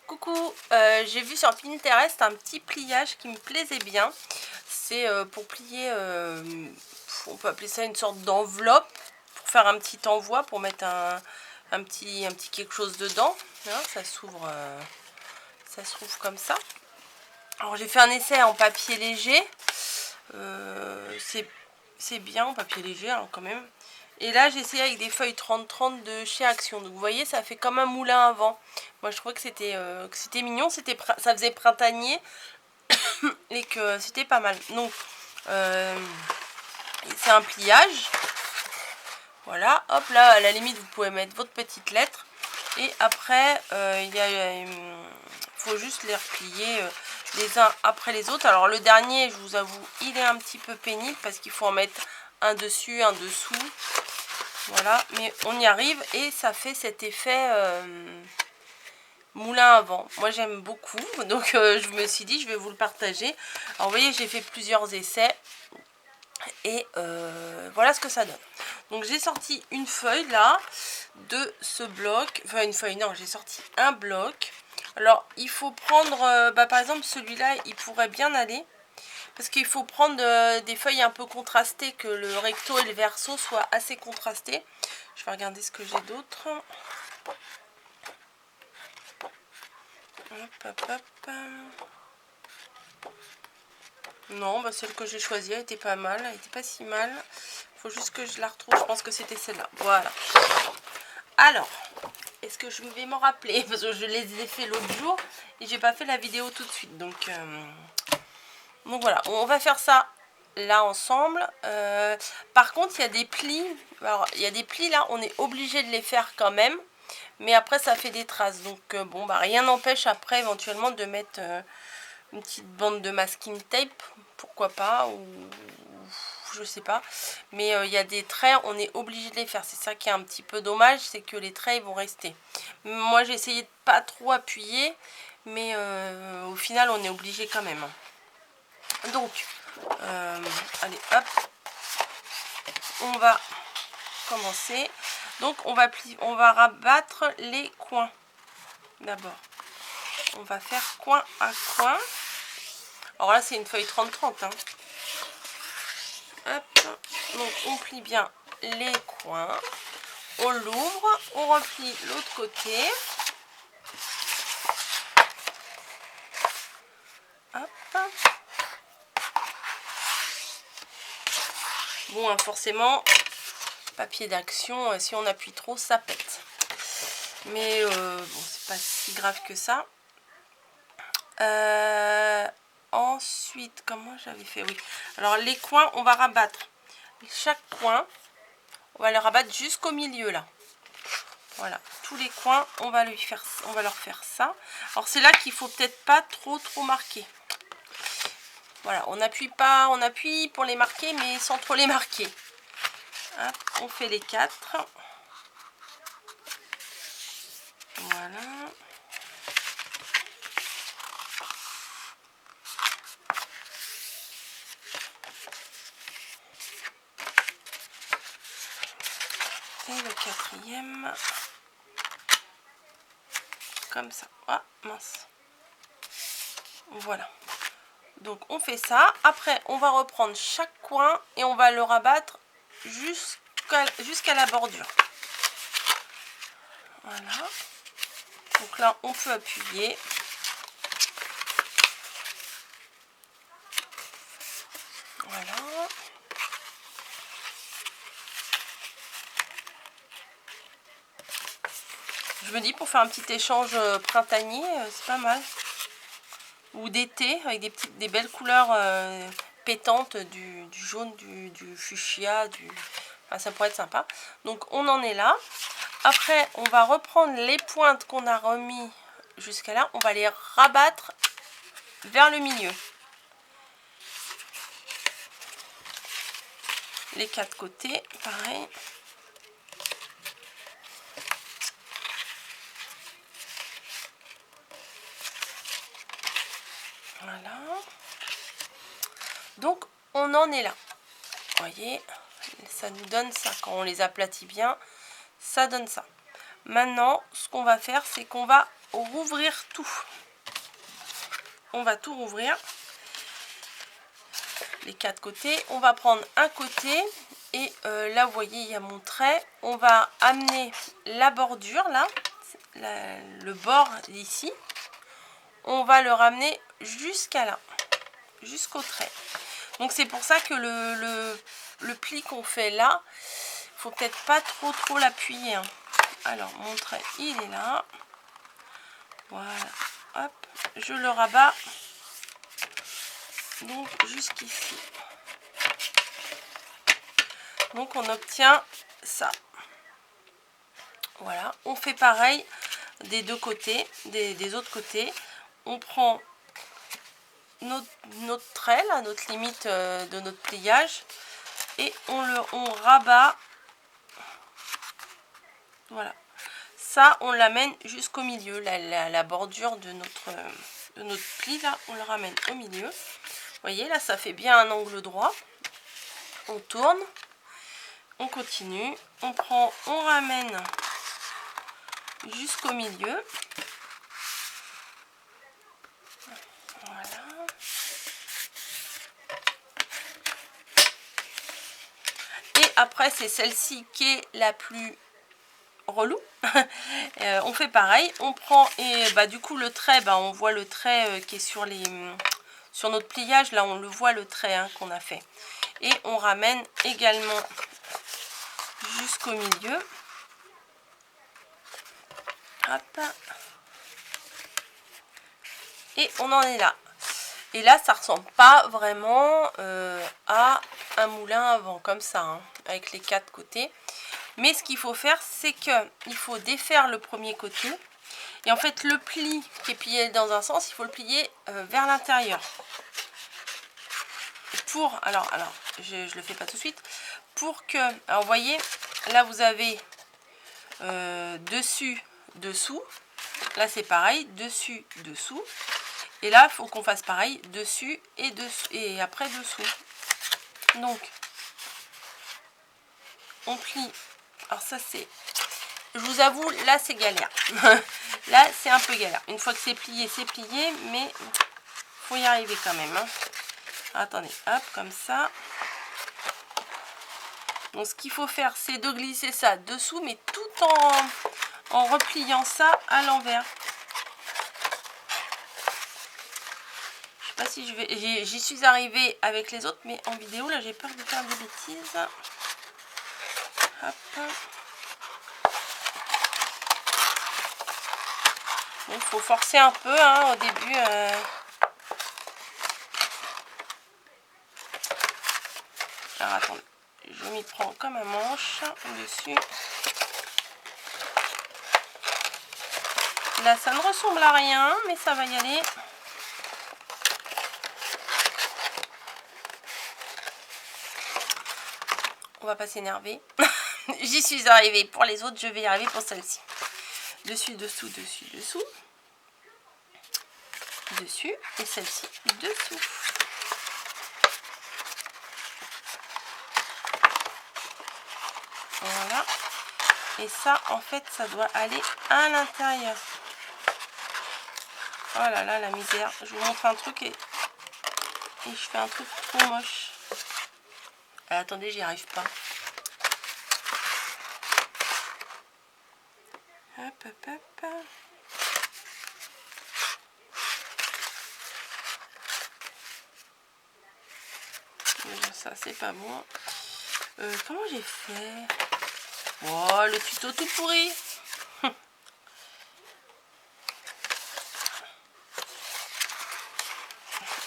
Coucou, j'ai vu sur Pinterest un petit pliage qui me plaisait bien. C'est pour plier, on peut appeler ça une sorte d'enveloppe, pour faire un petit envoi, pour mettre un petit quelque chose dedans. Hein, ça s'ouvre comme ça. Alors j'ai fait un essai en papier léger, c'est bien en papier léger hein, quand même. Et là j'ai essayé avec des feuilles 30-30 de chez Action. Donc vous voyez, ça fait comme un moulin à vent. Moi je trouvais que c'était mignon, ça faisait printanier et que c'était pas mal. Donc c'est un pliage. Voilà, hop là à la limite vous pouvez mettre votre petite lettre. Et après faut juste les replier les uns après les autres. Alors le dernier, je vous avoue, il est un petit peu pénible parce qu'il faut en mettre un dessus, un dessous. Voilà, mais on y arrive et ça fait cet effet moulin à vent. Moi j'aime beaucoup, donc je me suis dit je vais vous le partager. Alors vous voyez, j'ai fait plusieurs essais et voilà ce que ça donne. Donc j'ai sorti une feuille là de ce bloc, enfin une feuille, non, j'ai sorti un bloc. Alors il faut prendre, par exemple celui-là, il pourrait bien aller. Parce qu'il faut prendre des feuilles un peu contrastées, que le recto et le verso soient assez contrastés. Je vais regarder ce que j'ai d'autre. Hop, hop, hop. Non, bah celle que j'ai choisie, elle était pas mal. Elle était pas si mal. Il faut juste que je la retrouve. Je pense que c'était celle-là. Voilà. Alors, est-ce que je vais m'en rappeler? Parce que je les ai fait l'autre jour et j'ai pas fait la vidéo tout de suite. Donc voilà, on va faire ça là ensemble. Par contre, il y a des plis. Alors, il y a des plis là, on est obligé de les faire quand même. Mais après, ça fait des traces. Donc, bon, bah, rien n'empêche après éventuellement de mettre une petite bande de masking tape. Pourquoi pas, ou je sais pas. Mais il y a des traits, on est obligé de les faire. C'est ça qui est un petit peu dommage, c'est que les traits ils vont rester. Moi, j'ai essayé de pas trop appuyer. Mais au final, on est obligé quand même. Donc, allez, hop, on va commencer. Donc, on va rabattre les coins. D'abord, on va faire coin à coin. Alors là, c'est une feuille 30-30. Hein. Hop, donc on plie bien les coins. On l'ouvre, on replie l'autre côté. Hop. Bon, hein, forcément, papier d'action, si on appuie trop, ça pète. Mais bon, c'est pas si grave que ça. Ensuite, comment j'avais fait? Oui. Alors, les coins, on va rabattre. Chaque coin, on va le rabattre jusqu'au milieu, là. Voilà. Tous les coins, on va leur faire ça. Alors, c'est là qu'il faut peut-être pas trop marquer. Voilà. On n'appuie pas, on appuie pour les marquer, mais sans trop les marquer. Hop, on fait les 4. Voilà. Et le 4e. Comme ça. Ah, mince. Voilà. Donc on fait ça. Après, on va reprendre chaque coin et on va le rabattre jusqu'à la bordure. Voilà. Donc là, on peut appuyer. Voilà. Je me dis, pour faire un petit échange printanier, c'est pas mal. Ou d'été, avec des belles couleurs pétantes, du jaune, du fuchsia, enfin, ça pourrait être sympa. Donc on en est là. Après, on va reprendre les pointes qu'on a remis jusqu'à là. On va les rabattre vers le milieu. Les 4 côtés, pareil. Voilà. Donc, on en est là. Vous voyez, ça nous donne ça. Quand on les aplatit bien, ça donne ça. Maintenant, ce qu'on va faire, c'est qu'on va rouvrir tout. On va tout rouvrir. Les 4 côtés. On va prendre un côté. Et là, vous voyez, il y a mon trait. On va amener la bordure, là. Le bord d'ici. On va le ramener jusqu'à là. Jusqu'au trait. Donc, c'est pour ça que le pli qu'on fait là, il faut peut-être pas trop l'appuyer. Hein. Alors, mon trait, il est là. Voilà. Hop. Je le rabats. Donc, jusqu'ici. Donc, on obtient ça. Voilà. On fait pareil des deux côtés, des autres côtés. On prend notre trait, là, notre limite de notre pliage. Et on rabat. Voilà. Ça, on l'amène jusqu'au milieu. La bordure de notre pli, là, on le ramène au milieu. Vous voyez, là, ça fait bien un angle droit. On tourne. On continue. On ramène jusqu'au milieu. Voilà. Et après, c'est celle-ci qui est la plus relou. On fait pareil. On prend et bah du coup le trait, bah, on voit le trait qui est sur notre pliage. Là, on le voit le trait hein, qu'on a fait. Et on ramène également jusqu'au milieu. Hop. Et on en est là. Et là, ça ressemble pas vraiment à un moulin à vent, comme ça, hein, avec les 4 côtés. Mais ce qu'il faut faire, c'est qu'il faut défaire le premier côté. Et en fait, le pli qui est plié dans un sens, il faut le plier vers l'intérieur. Alors, je le fais pas tout de suite. Pour que, alors vous voyez, là vous avez dessus, dessous. Là c'est pareil, dessus, dessous. Et là, il faut qu'on fasse pareil, dessus et dessous et après dessous. Donc, on plie. Alors ça c'est, je vous avoue, là c'est galère. Là c'est un peu galère. Une fois que c'est plié, mais faut y arriver quand même. Hein. Attendez, hop, comme ça. Donc ce qu'il faut faire, c'est de glisser ça dessous, mais tout en repliant ça à l'envers. Je sais pas si j'y suis arrivée avec les autres, mais en vidéo, là, j'ai peur de faire des bêtises. Hop. Donc, il faut forcer un peu hein, au début. Alors, attendez. Je m'y prends comme un manche dessus. Là, ça ne ressemble à rien, mais ça va y aller. On va pas s'énerver. J'y suis arrivée pour les autres, je vais y arriver pour celle-ci. Dessus, dessous, dessus, dessous. Dessus et celle-ci dessous. Voilà. Et ça, en fait, ça doit aller à l'intérieur. Oh là là, la misère. Je vous montre un truc et je fais un truc trop moche. Attendez, j'y arrive pas. Hop, hop, hop. Ça, c'est pas bon. Comment j'ai fait? Oh, le tuto tout pourri.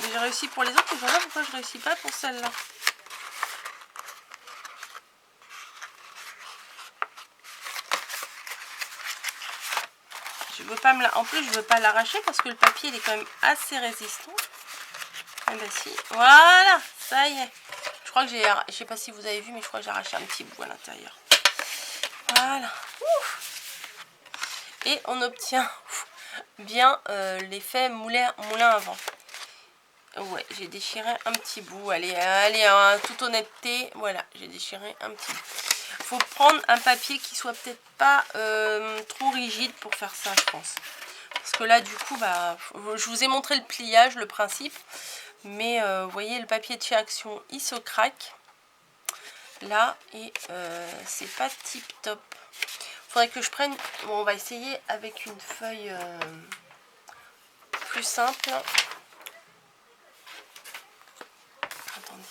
J'ai réussi pour les autres, mais je vois pas pourquoi je réussis pas pour celle-là. Je veux pas en plus, je veux pas l'arracher parce que le papier il est quand même assez résistant. Ah bah si, voilà, ça y est. Je crois que je sais pas si vous avez vu, mais je crois que j'ai arraché un petit bout à l'intérieur. Voilà. Et on obtient bien l'effet moulin à vent. Ouais, j'ai déchiré un petit bout. Allez, en toute honnêteté, voilà, j'ai déchiré un petit bout. Faut prendre un papier qui soit peut-être pas trop rigide pour faire ça, je pense. Parce que là, du coup, bah, je vous ai montré le pliage, le principe. Mais vous voyez, le papier de chez Action, il se craque. Là, et c'est pas tip top. Faudrait que je prenne... Bon, on va essayer avec une feuille plus simple. Attendez.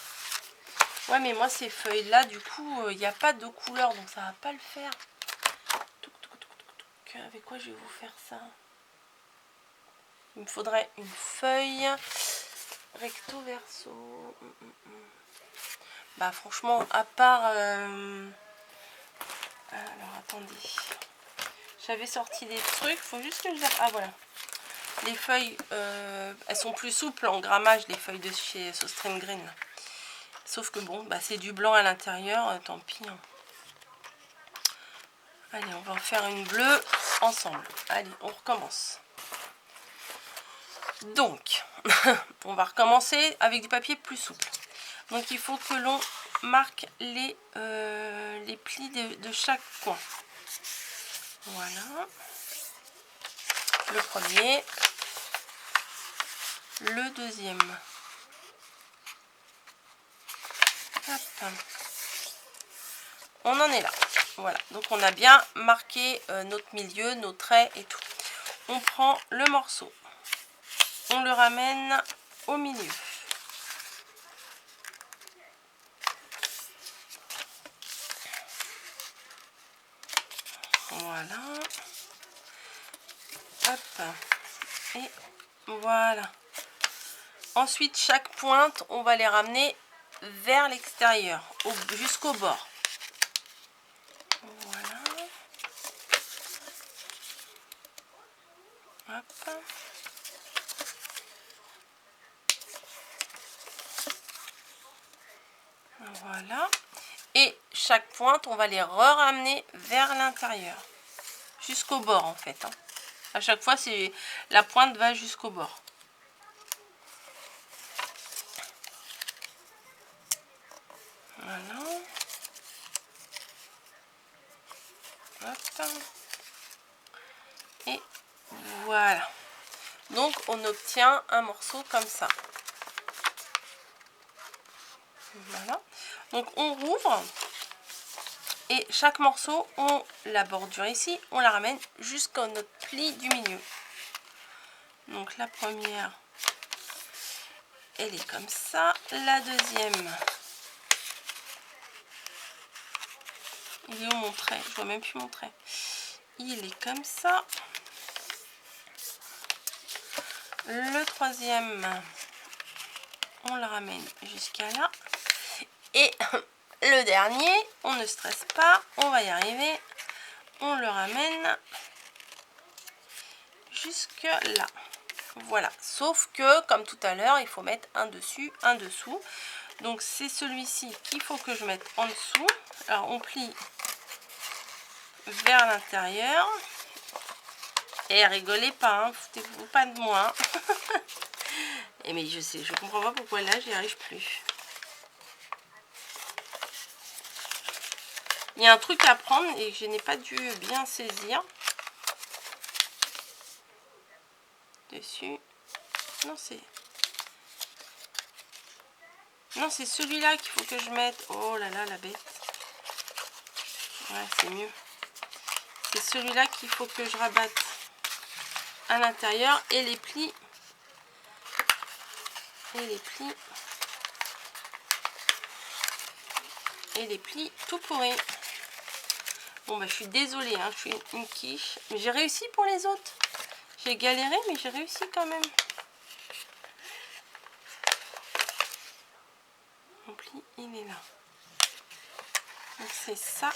Ouais, mais moi, ces feuilles-là, du coup, il n'y a pas de couleur, donc ça va pas le faire. Avec quoi je vais vous faire ça? Il me faudrait une feuille recto verso. Bah franchement, à part... Alors, attendez. J'avais sorti des trucs, faut juste que je... Ah, voilà. Les feuilles, elles sont plus souples en grammage, les feuilles de chez Sostrem Green. Sauf que bon, bah, c'est du blanc à l'intérieur, tant pis. Hein. Allez, on va en faire une bleue ensemble. Allez, on recommence. Donc, on va recommencer avec du papier plus souple. Donc, il faut que l'on marque les plis de chaque coin. Voilà. Le premier. Le deuxième. Hop. On en est là. Voilà. Donc, on a bien marqué notre milieu, nos traits et tout. On prend le morceau. On le ramène au milieu. Voilà. Hop. Et voilà. Ensuite, chaque pointe, on va les ramener vers l'extérieur, jusqu'au bord. Voilà. Hop. Voilà. Et chaque pointe, on va les ramener vers l'intérieur. Jusqu'au bord, en fait. Hein. À chaque fois, la pointe va jusqu'au bord. Voilà. Hop. Et voilà. Donc, on obtient un morceau comme ça. Voilà. Donc, on rouvre. Et chaque morceau, on la bordure ici, on la ramène jusqu'à notre pli du milieu. Donc, la première, elle est comme ça. La deuxième, il est où mon trait? Je vois même plus mon trait. Il est comme ça. Le troisième, on le ramène jusqu'à là. Et le dernier, on ne stresse pas, on va y arriver. On le ramène jusque là. Voilà. Sauf que, comme tout à l'heure, il faut mettre un dessus, un dessous. Donc, c'est celui-ci qu'il faut que je mette en dessous. Alors, on plie vers l'intérieur. Et rigolez pas, hein, foutez-vous pas de moi. Et mais je sais, je comprends pas pourquoi là, j'y arrive plus. Il y a un truc à prendre et je n'ai pas dû bien saisir. Dessus. Non, c'est... Non, c'est celui-là qu'il faut que je mette. Oh là là, la bête. Ouais, c'est mieux. C'est celui-là qu'il faut que je rabatte à l'intérieur et les plis. Et les plis. Et les plis tout pourris. Bon, bah, je suis désolée, hein, je suis une quiche. Mais j'ai réussi pour les autres. J'ai galéré, mais j'ai réussi quand même. Mon pli, il est là. Donc, c'est ça.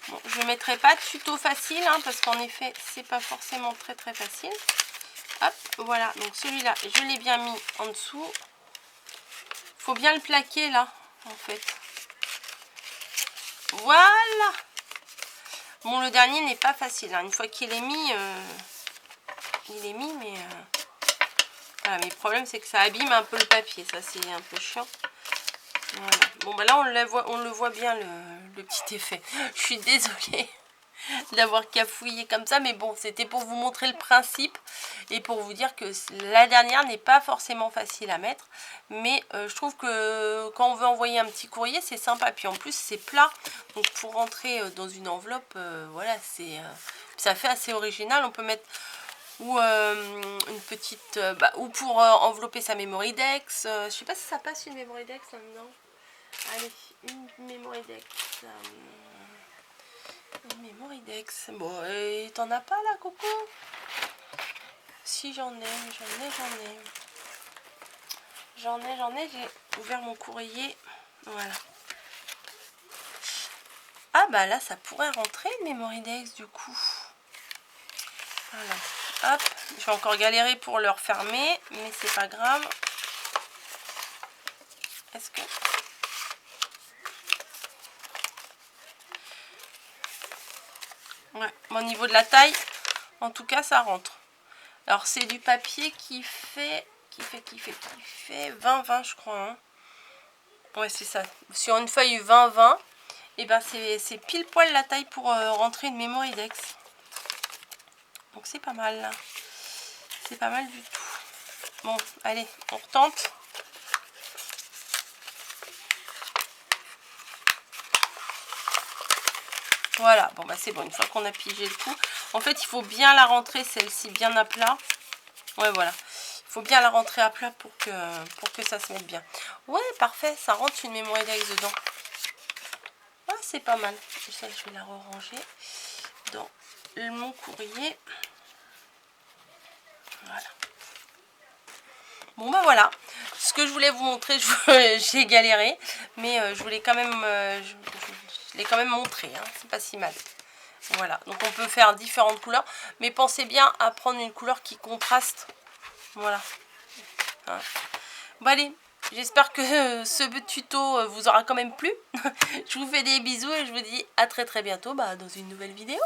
Bon, je ne mettrai pas de tuto facile, hein, parce qu'en effet, c'est pas forcément très facile. Hop, voilà. Donc celui-là, je l'ai bien mis en dessous. Faut bien le plaquer là, en fait. Voilà. Bon, le dernier n'est pas facile, hein. Une fois qu'il est mis, mais voilà. Mais le problème, c'est que ça abîme un peu le papier. Ça, c'est un peu chiant. Voilà. Bon, bah là, on le voit bien, le petit effet. Je suis désolée d'avoir cafouillé comme ça, mais bon, c'était pour vous montrer le principe et pour vous dire que la dernière n'est pas forcément facile à mettre, mais je trouve que quand on veut envoyer un petit courrier, c'est sympa. Puis en plus, c'est plat, donc pour rentrer dans une enveloppe, voilà, ça fait assez original. On peut mettre ou une petite ou pour envelopper sa Memorydex. Je sais pas si ça passe une Memorydex là-dedans. Allez, une Memorydex. Une Memorydex. Bon, t'en as pas là, Coco? Si, j'en ai. J'ai ouvert mon courrier. Voilà. Ah bah là, ça pourrait rentrer une Memorydex du coup. Voilà. Hop, je vais encore galérer pour le refermer, mais c'est pas grave. Est-ce que... Ouais, au niveau de la taille, en tout cas, ça rentre. Alors, c'est du papier qui fait 20-20, je crois. Hein. Ouais, c'est ça. Sur une feuille 20-20, et ben c'est pile poil la taille pour rentrer une Memorydex. Donc, c'est pas mal, là. C'est pas mal du tout. Bon, allez, on retente. Voilà, bon bah c'est bon, une fois qu'on a pigé le coup. En fait, il faut bien la rentrer, celle-ci, bien à plat. Ouais, voilà. Il faut bien la rentrer à plat pour que ça se mette bien. Ouais, parfait, ça rentre une Memorydex dedans. Ah, c'est pas mal. Ça, je vais la ranger dans mon courrier. Voilà. Bon, bah voilà. Ce que je voulais vous montrer, j'ai galéré. Mais je voulais quand même... je l'ai quand même montré, hein. C'est pas si mal. Voilà, donc on peut faire différentes couleurs, mais pensez bien à prendre une couleur qui contraste. Voilà. Hein. Bon allez, j'espère que ce tuto vous aura quand même plu. Je vous fais des bisous et je vous dis à très bientôt dans une nouvelle vidéo.